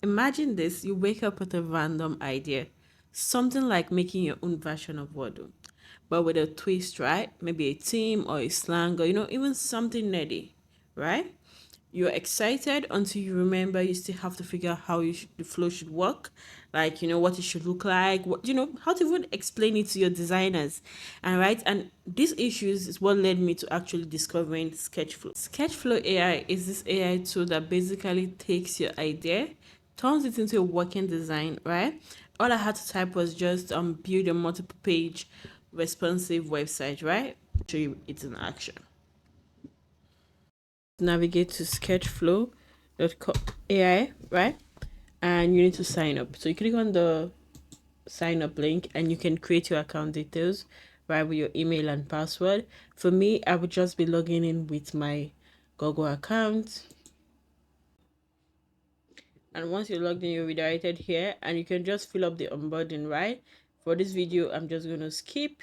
Imagine this, you wake up with a random idea, something like making your own version of Wordle, but with a twist, right? Maybe a theme or a slang or, even something nerdy, right? You're excited until you remember you still have to figure out how the flow should work, like, what it should look like, how to even explain it to your designers. And right, and these issues is what led me to actually discovering Sketchflow. Sketchflow AI is this AI tool that basically takes your idea, turns it into a working design, right? All I had to type was just build a multiple page responsive website, right? Show you it in action. Navigate to sketchflow.com AI, right? And you need to sign up. So you click on the sign up link and you can create your account details, right, with your email and password. For me, I would just be logging in with my Google account. And once you're logged in, you're redirected here and you can just fill up the onboarding, right? For this video, I'm just going to skip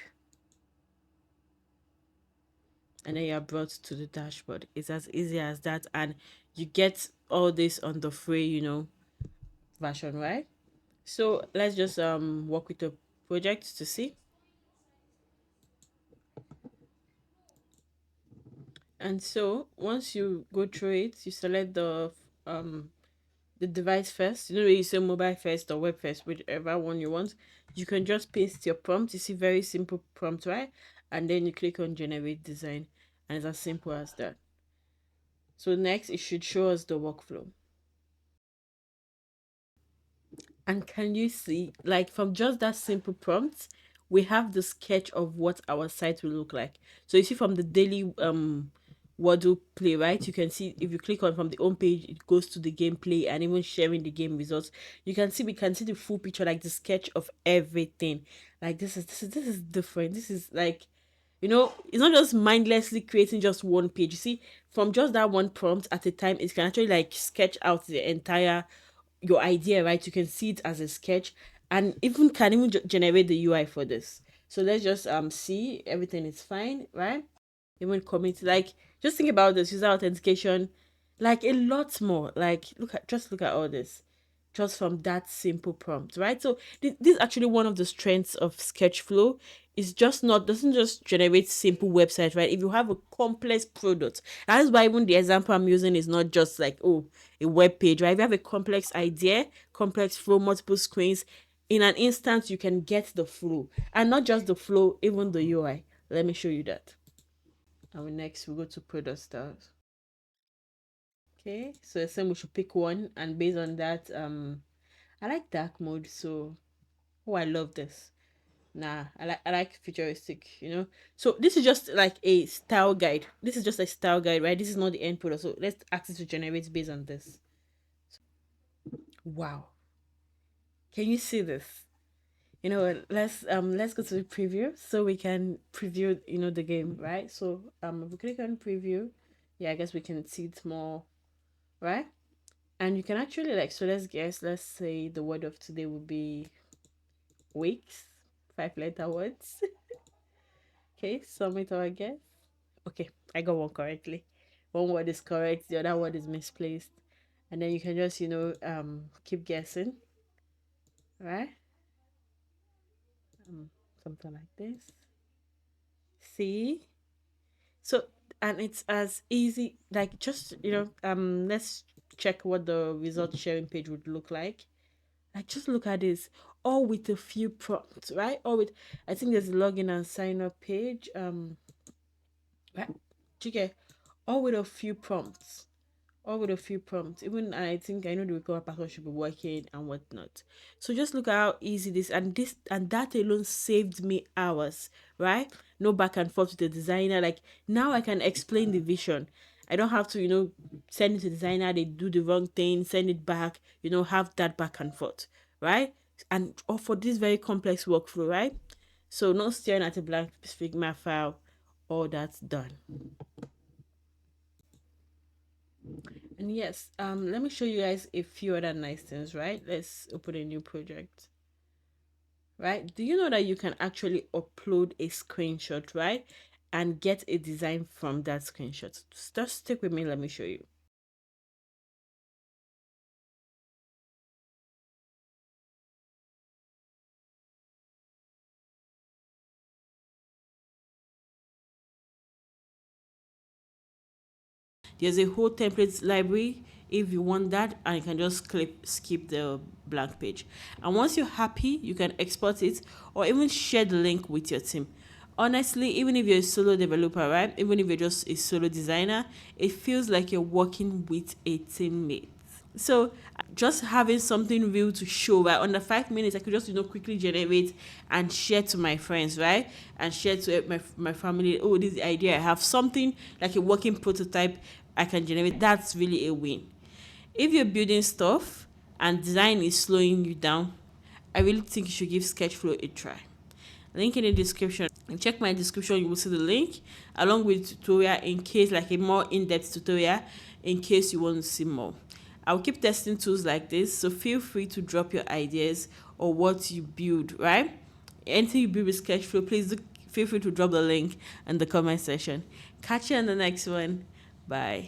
and then you're brought to the dashboard. It's as easy as that. And you get all this on the free, version, right? So let's just work with the project to see. And so once you go through it, you select the device first. You say mobile first or web first, whichever one you want. You can just paste your prompt. You see, very simple prompt, right? And then you click on generate design, and it's as simple as that. So next, it should show us the workflow. And can you see, like, from just that simple prompt, we have the sketch of what our site will look like. So you see from the daily Wordle play, right? You can see if you click on from the home page, it goes to the gameplay and even sharing the game results. You can see, we can see the full picture, like the sketch of everything. Like this is different. This is like, it's not just mindlessly creating just one page. You see, from just that one prompt at a time, it can actually like sketch out the entire your idea, right? You can see it as a sketch and even can even generate the UI for this. So let's just see everything is fine, right? Even commit, like, just think about this user authentication, like a lot more. Like, look at all this just from that simple prompt, right? So this is actually one of the strengths of Sketchflow. It's just not doesn't just generate simple websites, right? If you have a complex product, that is why even the example I'm using is not just like, oh, a web page, right? If you have a complex idea, complex flow, multiple screens, in an instant you can get the flow, and not just the flow, even the UI. Let me show you that. And next we go to product styles. Okay, so same we should pick one, and based on that, I like dark mode. So, oh, I love this. Nah, I like futuristic. So this is just like a style guide. This is just a style guide, right? This is not the end product. So let's ask it to generate based on this. Wow, can you see this? What, let's go to the preview so we can preview the game, right? So if we click on preview, yeah, I guess we can see it more, right? And you can actually, like, so let's guess, let's say the word of today would be weeks, 5 letter words. Okay, submit our guess. Okay, I got one correctly. One word is correct, the other word is misplaced. And then you can just, keep guessing, right? Something like this. See? So, and it's as easy, like, just, let's check what the result sharing page would look like. Like, just look at this, all with a few prompts, right? All with, I think there's a login and sign up page. Right? Okay, all with a few prompts. All with a few prompts. Even I think I know the recover password should be working and whatnot. So just look at how easy this and that alone saved me hours, right? No back and forth with the designer. Like, now I can explain the vision. I don't have to, send it to the designer, they do the wrong thing, send it back, have that back and forth, right? And or for this very complex workflow, right? So no staring at a blank Figma file, all that's done. And yes, let me show you guys a few other nice things, right? Let's open a new project. Right? Do you know that you can actually upload a screenshot, right? And get a design from that screenshot. Just stick with me, let me show you. There's a whole templates library if you want that, and you can just skip the blank page. And once you're happy, you can export it or even share the link with your team. Honestly, even if you're a solo developer, right? Even if you're just a solo designer, it feels like you're working with a teammate. So just having something real to show, right? Under 5 minutes, I could just quickly generate and share to my friends, right? And share to my family. Oh, this is the idea. I have something like a working prototype I can generate. That's really a win. If you're building stuff and design is slowing you down, I really think you should give Sketchflow a try. Link in the description. And check my description, you will see the link along with tutorial in case, like a more in-depth tutorial in case you want to see more. I'll keep testing tools like this, so feel free to drop your ideas or what you build, right? Anything you build with Sketchflow, please feel free to drop the link in the comment section. Catch you in the next one. Bye.